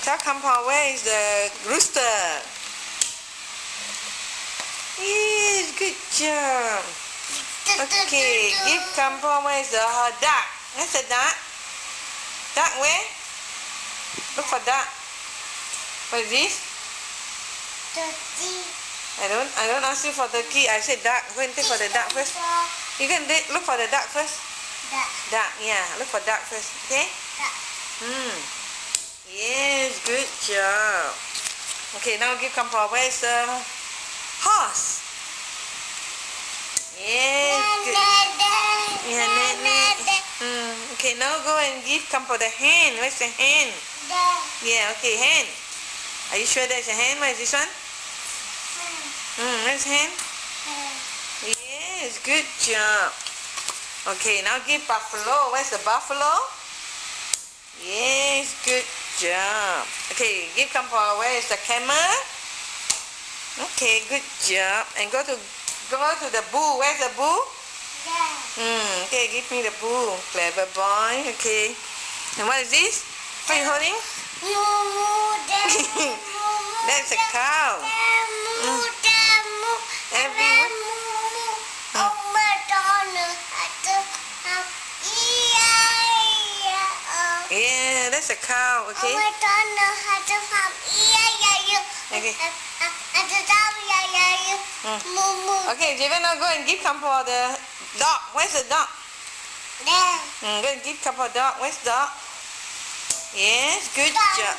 Tell Kampa, where is the rooster? Yes, good job. Okay, give Kampa, where is the duck? Where's the duck? Duck where? Look for duck. What is this? Turkey. I don't ask you for turkey. I said duck. Go and take for the duck first. You can look for the duck first. Duck, yeah. Look for duck first, okay? Duck. Yes, good job. Okay, now give Kampa. Where's the horse? Yes, good. Yeah, okay, now go and give Kampa the hen. Where's the hen? Yeah, okay, hen. Are you sure there's a hen? Where is this one? Where's hen? Yes, good job. Okay, now give buffalo. Where's the buffalo? Yes, good job. Okay, give Kampa. Where is the camel? Okay, good job. And go to the bull. Where's the bull? Okay, give me the bull. Clever boy. Okay. And what is this? What are you holding? That's a cow. Yeah, that's a cow. Okay. Okay, Javen, now go and give Kampa the dog. Where's the dog? Go and give Kampa dog. Where's dog? Yes, good job.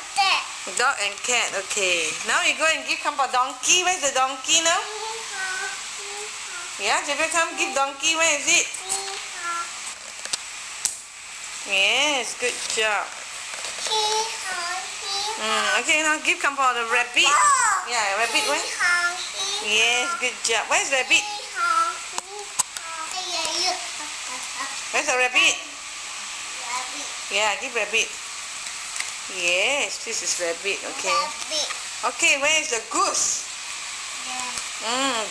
Dog and cat. Okay. Now you go and give Kampa donkey. Where's the donkey now? Yeah, Javen, come give donkey. Where is it? Yes, good job. Okay, now give Kampa the rabbit. Yeah, rabbit where? Yes, good job. Where's rabbit? Where's the rabbit? Yeah, give rabbit. Yes, this is rabbit. Okay. Okay, where is the goose?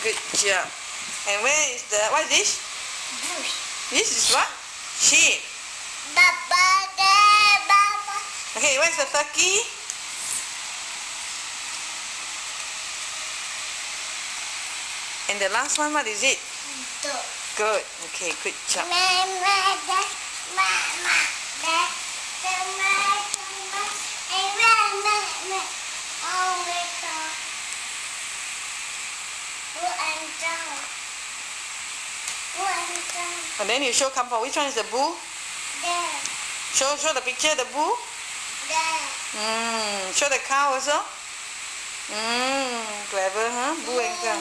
Good job. And where is the, what is this? Goose. This is what? Sheep. Okay, where's the turkey? And the last one, what is it? Good. Okay, good job. And then you show Kampa, which one is the bull? Show the picture, the bull. Show the cow also. Clever, huh? Bull and cow.